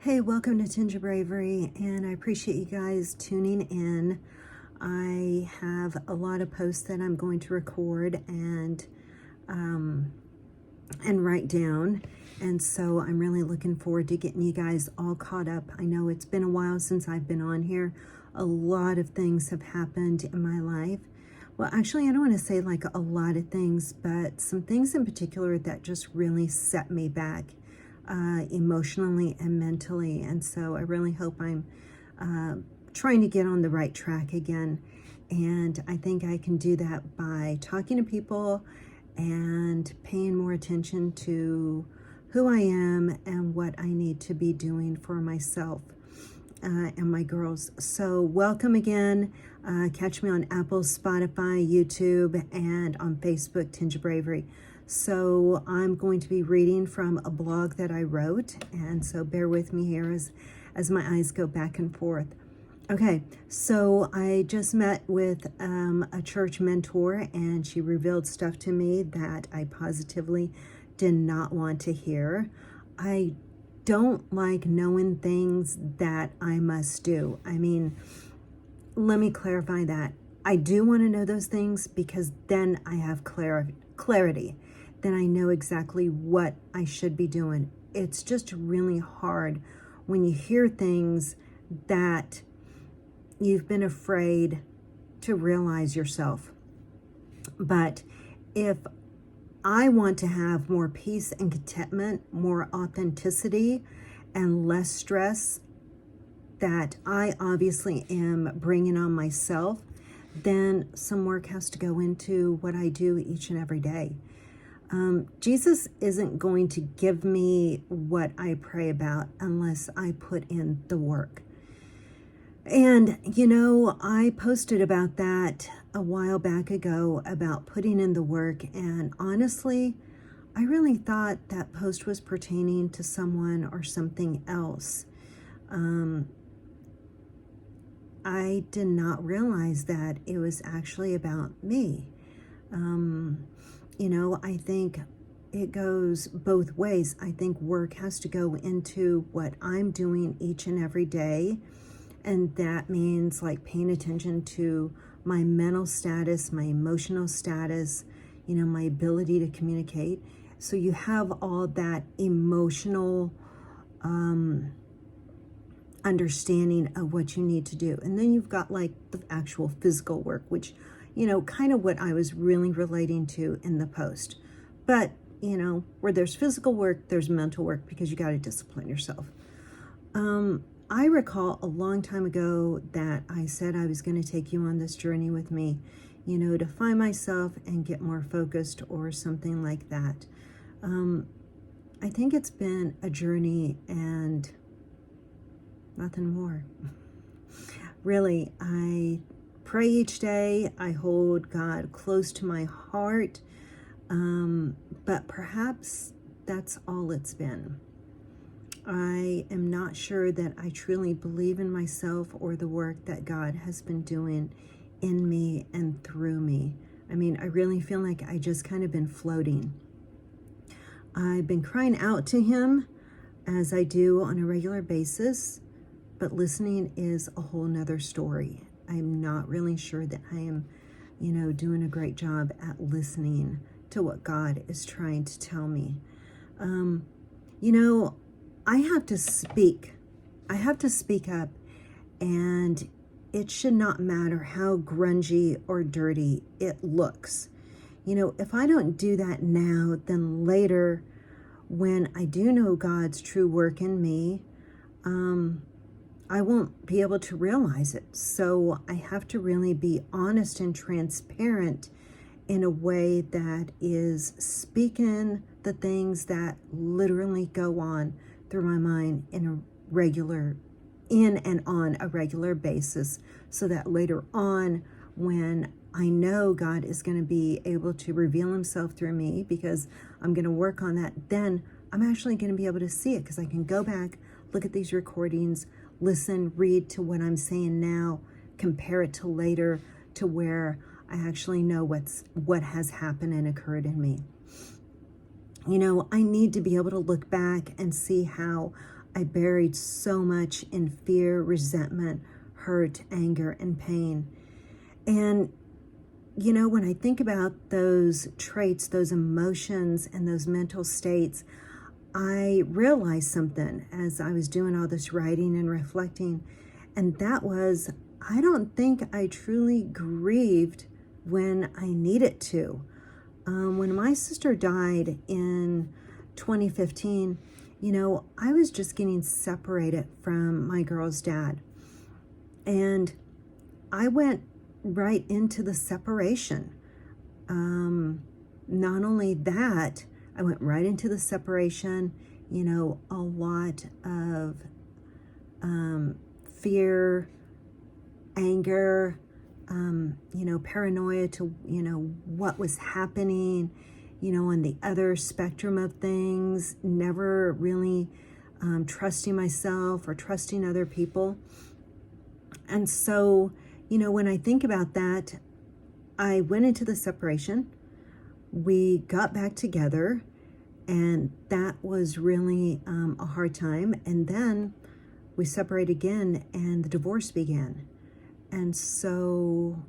Hey, welcome to Tinge of Bravery, and I appreciate you guys tuning in. I have a lot of posts that I'm going to record and write down, and so I'm really looking forward to getting you guys all caught up. I know it's been a while since I've been on here. A lot of things have happened in my life. Well, actually, I don't want to say like a lot of things, but some things in particular that just really set me back emotionally and mentally. And so I really hope I'm trying to get on the right track again. And I think I can do that by talking to people and paying more attention to who I am and what I need to be doing for myself and my girls. So welcome again. Catch me on Apple, Spotify, YouTube, and on Facebook, Tinge of Bravery. So I'm going to be reading from a blog that I wrote, and so bear with me here as my eyes go back and forth. Okay, so I just met with a church mentor, and she revealed stuff to me that I positively did not want to hear. I don't like knowing things that I must do. I mean, let me clarify that. I do want to know those things because then I have clarity. Then I know exactly what I should be doing. It's just really hard when you hear things that you've been afraid to realize yourself. But if I want to have more peace and contentment, more authenticity, and less stress that I obviously am bringing on myself, then some work has to go into what I do each and every day. Jesus isn't going to give me what I pray about unless I put in the work. And, you know, I posted about that a while back ago about putting in the work. And honestly, I really thought that post was pertaining to someone or something else. I did not realize that it was actually about me. You know, I think it goes both ways. I think work has to go into what I'm doing each and every day. And that means like paying attention to my mental status, my emotional status, you know, my ability to communicate. So you have all that emotional understanding of what you need to do. And then you've got like the actual physical work, which, you know, kind of what I was really relating to in the post. But, you know, where there's physical work, there's mental work because you got to discipline yourself. I recall a long time ago that I said I was going to take you on this journey with me, you know, to find myself and get more focused or something like that. I think it's been a journey and nothing more. Really, I pray each day. I hold God close to my heart. But perhaps that's all it's been. I am not sure that I truly believe in myself or the work that God has been doing in me and through me. I mean, I really feel like I just kind of been floating. I've been crying out to Him as I do on a regular basis, but listening is a whole nother story. I'm not really sure that I am, you know, doing a great job at listening to what God is trying to tell me. You know, I have to speak. I have to speak up, and it should not matter how grungy or dirty it looks. You know, if I don't do that now, then later, when I do know God's true work in me, I won't be able to realize it. So I have to really be honest and transparent in a way that is speaking the things that literally go on through my mind in and on a regular basis, so that later on, when I know God is going to be able to reveal Himself through me, because I'm going to work on that, then I'm actually going to be able to see it, because I can go back, look at these recordings, listen, read to what I'm saying now, compare it to later, to where I actually know what has happened and occurred in me. You know, I need to be able to look back and see how I buried so much in fear, resentment, hurt, anger, and pain. And, when I think about those traits, those emotions, and those mental states, I realized something as I was doing all this writing and reflecting. And that was, I don't think I truly grieved when I needed to. When my sister died in 2015, I was just getting separated from my girl's dad. And I went right into the separation. Not only that, I went right into the separation, a lot of fear, anger, paranoia to, what was happening, on the other spectrum of things, never really trusting myself or trusting other people. And so, when I think about that, I went into the separation. We got back together, and that was really a hard time. And then we separated again, and the divorce began. And so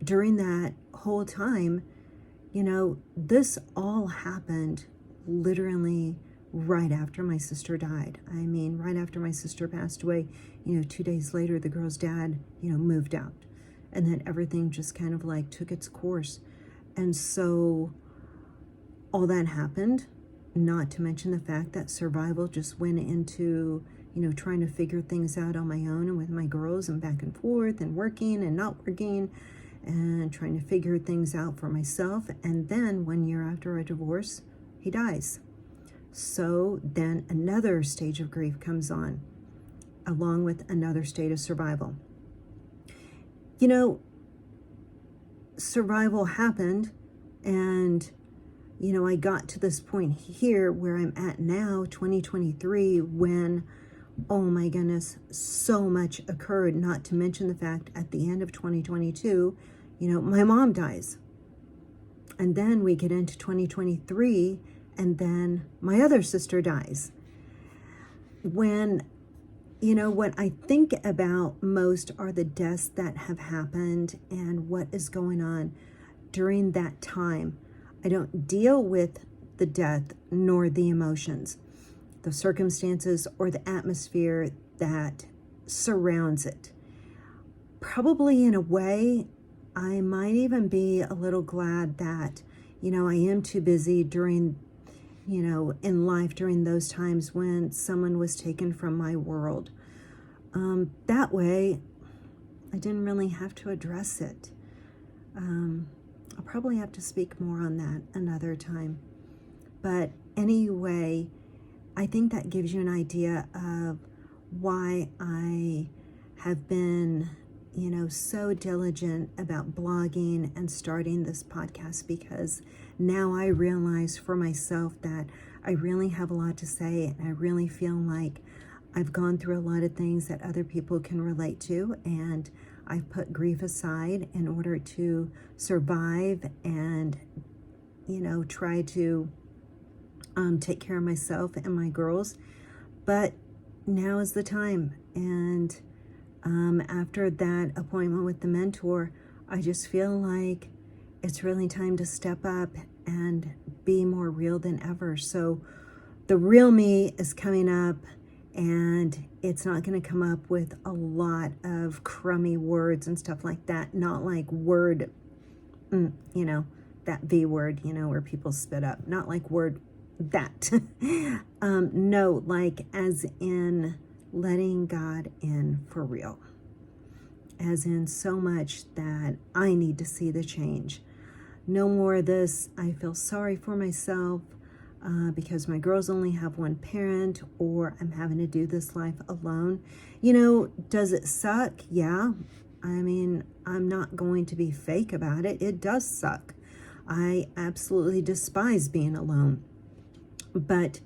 during that whole time, this all happened literally right after my sister died. I mean, right after my sister passed away, 2 days later, the girl's dad, moved out. And then everything just kind of like took its course. And so all that happened, not to mention the fact that survival just went into, trying to figure things out on my own and with my girls and back and forth and working and not working and trying to figure things out for myself. And then 1 year after a divorce, he dies. So then another stage of grief comes on, along with another state of survival. Survival happened, and, I got to this point here where I'm at now, 2023, when, oh my goodness, so much occurred, not to mention the fact at the end of 2022, my mom dies. And then we get into 2023, and then my other sister dies. When, what I think about most are the deaths that have happened and what is going on during that time. I don't deal with the death nor the emotions, the circumstances, or the atmosphere that surrounds it. Probably in a way, I might even be a little glad that, I am too busy during, in life during those times when someone was taken from my world. That way, I didn't really have to address it. I'll probably have to speak more on that another time. But anyway, I think that gives you an idea of why I have been, so diligent about blogging and starting this podcast, because now I realize for myself that I really have a lot to say, and I really feel like I've gone through a lot of things that other people can relate to, and I've put grief aside in order to survive and, try to take care of myself and my girls. But now is the time. And after that appointment with the mentor, I just feel like it's really time to step up and be more real than ever. So the real me is coming up, and it's not going to come up with a lot of crummy words and stuff like that. Not like word, that V word, where people spit up. Not like word that. No, like as in letting God in for real. As in so much that I need to see the change. No more of this, I feel sorry for myself because my girls only have one parent, or I'm having to do this life alone. Does it suck? Yeah. I mean, I'm not going to be fake about it. It does suck. I absolutely despise being alone. But,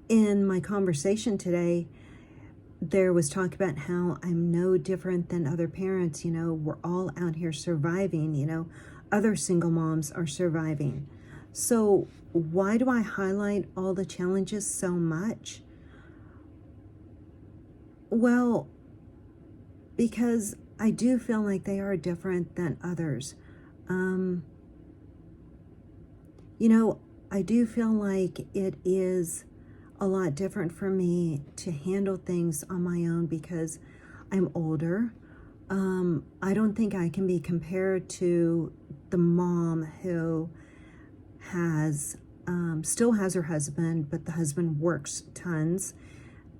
in my conversation today, there was talk about how I'm no different than other parents. We're all out here surviving. Other single moms are surviving. So why do I highlight all the challenges so much? Well, because I do feel like they are different than others. Um, you know, I do feel like it is a lot different for me to handle things on my own because I'm older. I don't think I can be compared to the mom who has still has her husband, but the husband works tons.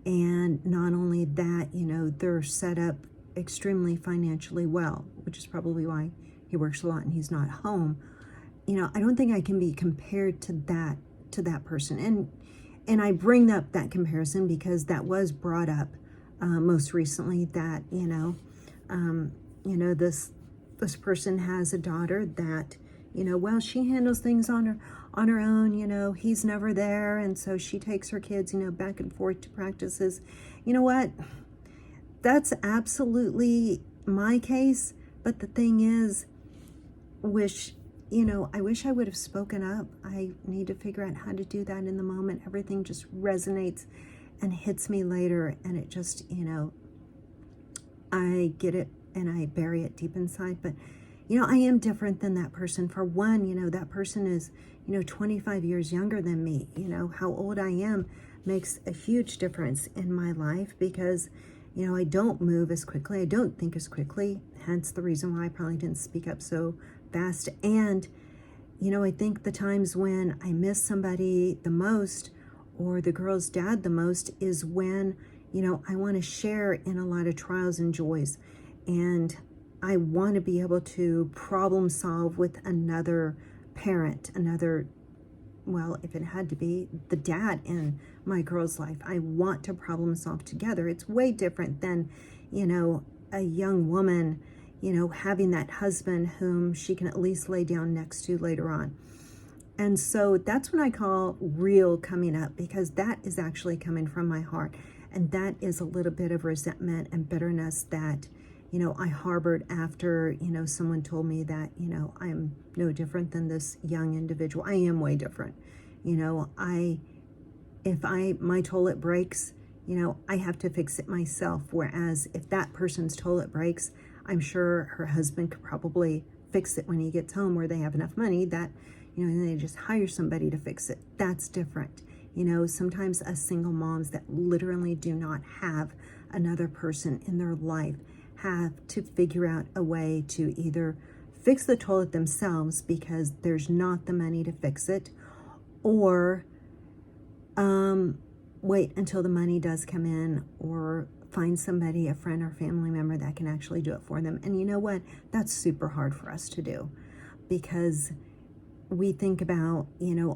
And not only that, you know, they're set up extremely financially well, which is probably why he works a lot and he's not home. You know, I don't think I can be compared to that person. And I bring up that comparison because that was brought up most recently, that this person has a daughter that, well, she handles things on her own. He's never there, and so she takes her kids, back and forth to practices. You know what? That's absolutely my case. But the thing is, I wish I would have spoken up. I need to figure out how to do that in the moment. Everything just resonates and hits me later, and it just, I get it and I bury it deep inside. But, I am different than that person. For one, that person is, 25 years younger than me. How old I am makes a huge difference in my life because, I don't move as quickly. I don't think as quickly. Hence the reason why I probably didn't speak up so fast. And, I think the times when I miss somebody the most, or the girl's dad the most, is when, I want to share in a lot of trials and joys. And I want to be able to problem solve with another parent, well, if it had to be the dad in my girl's life. I want to problem solve together. It's way different than, a young woman, having that husband whom she can at least lay down next to later on. And so that's what I call real coming up, because that is actually coming from my heart. And that is a little bit of resentment and bitterness that, I harbored after, someone told me that, I'm no different than this young individual. I am way different. If my toilet breaks, I have to fix it myself. Whereas if that person's toilet breaks, I'm sure her husband could probably fix it when he gets home, where they have enough money that, and they just hire somebody to fix it. That's different. Sometimes us single moms that literally do not have another person in their life have to figure out a way to either fix the toilet themselves because there's not the money to fix it, or wait until the money does come in, or find somebody, a friend or family member, that can actually do it for them. And you know what? That's super hard for us to do, because we think about,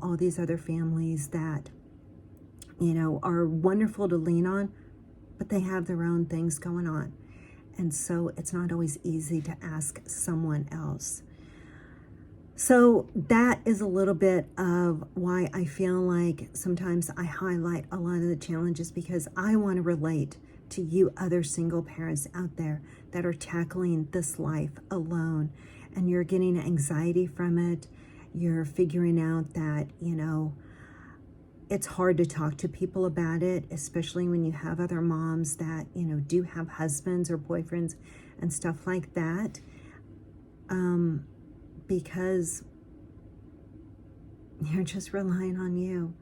all these other families that, are wonderful to lean on, but they have their own things going on. And so it's not always easy to ask someone else. So that is a little bit of why I feel like sometimes I highlight a lot of the challenges, because I want to relate to you other single parents out there that are tackling this life alone, and you're getting anxiety from it. You're figuring out that, it's hard to talk to people about it, especially when you have other moms that, do have husbands or boyfriends and stuff like that. Because you're just relying on you,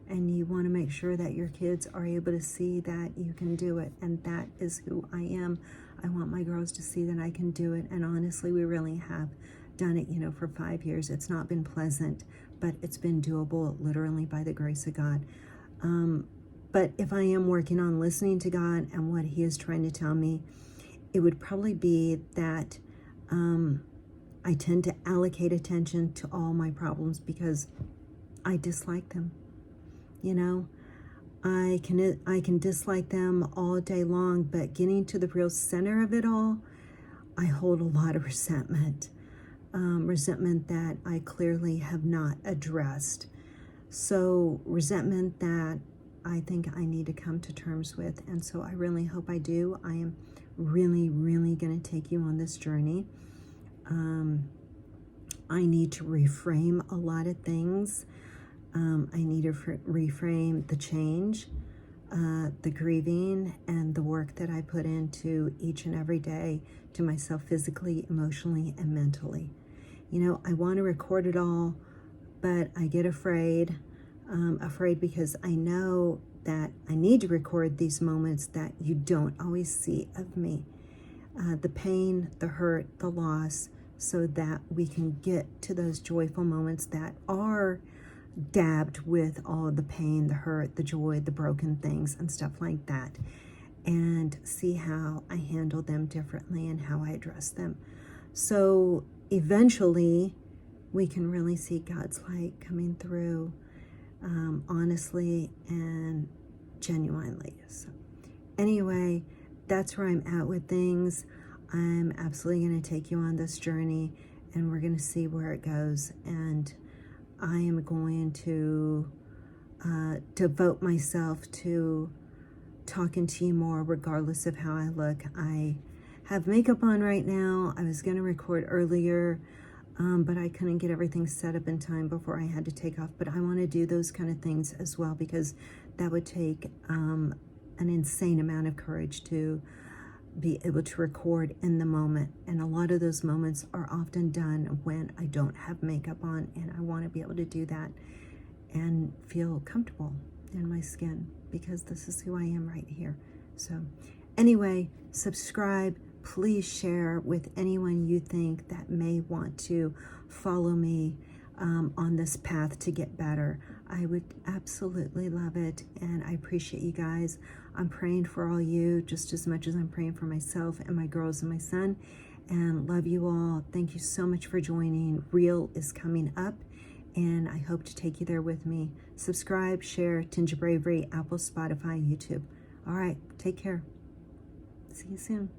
and you want to make sure that your kids are able to see that you can do it. And that is who I am. I want my girls to see that I can do it. And honestly, we really have done it, for 5 years. It's not been pleasant, but it's been doable, literally by the grace of God. But if I am working on listening to God and what He is trying to tell me, it would probably be that I tend to allocate attention to all my problems because I dislike them. I can dislike them all day long, but getting to the real center of it all, I hold a lot of resentment. Resentment that I clearly have not addressed. So resentment that I think I need to come to terms with. And so I really hope I do. I am really, really going to take you on this journey. I need to reframe a lot of things. I need to reframe the change, the grieving, and the work that I put into each and every day to myself physically, emotionally, and mentally. You know, I want to record it all, but I get afraid. Afraid because I know that I need to record these moments that you don't always see of me. The pain, the hurt, the loss, so that we can get to those joyful moments that are dabbed with all the pain, the hurt, the joy, the broken things and stuff like that, and see how I handle them differently and how I address them. So eventually we can really see God's light coming through, honestly and genuinely. So anyway, that's where I'm at with things. I'm absolutely going to take you on this journey, and we're going to see where it goes. And I am going to devote myself to talking to you more regardless of how I look. I have makeup on right now. I was going to record earlier, but I couldn't get everything set up in time before I had to take off. But I want to do those kind of things as well, because that would take an insane amount of courage to be able to record in the moment. And a lot of those moments are often done when I don't have makeup on, and I want to be able to do that and feel comfortable in my skin, because this is who I am right here. So anyway, subscribe, please share with anyone you think that may want to follow me on this path to get better. I would absolutely love it, and I appreciate you guys. I'm praying for all you just as much as I'm praying for myself and my girls and my son, and love you all. Thank you so much for joining. Real is coming up, and I hope to take you there with me. Subscribe, share, Tinge of Bravery, Apple, Spotify, YouTube. All right, take care. See you soon.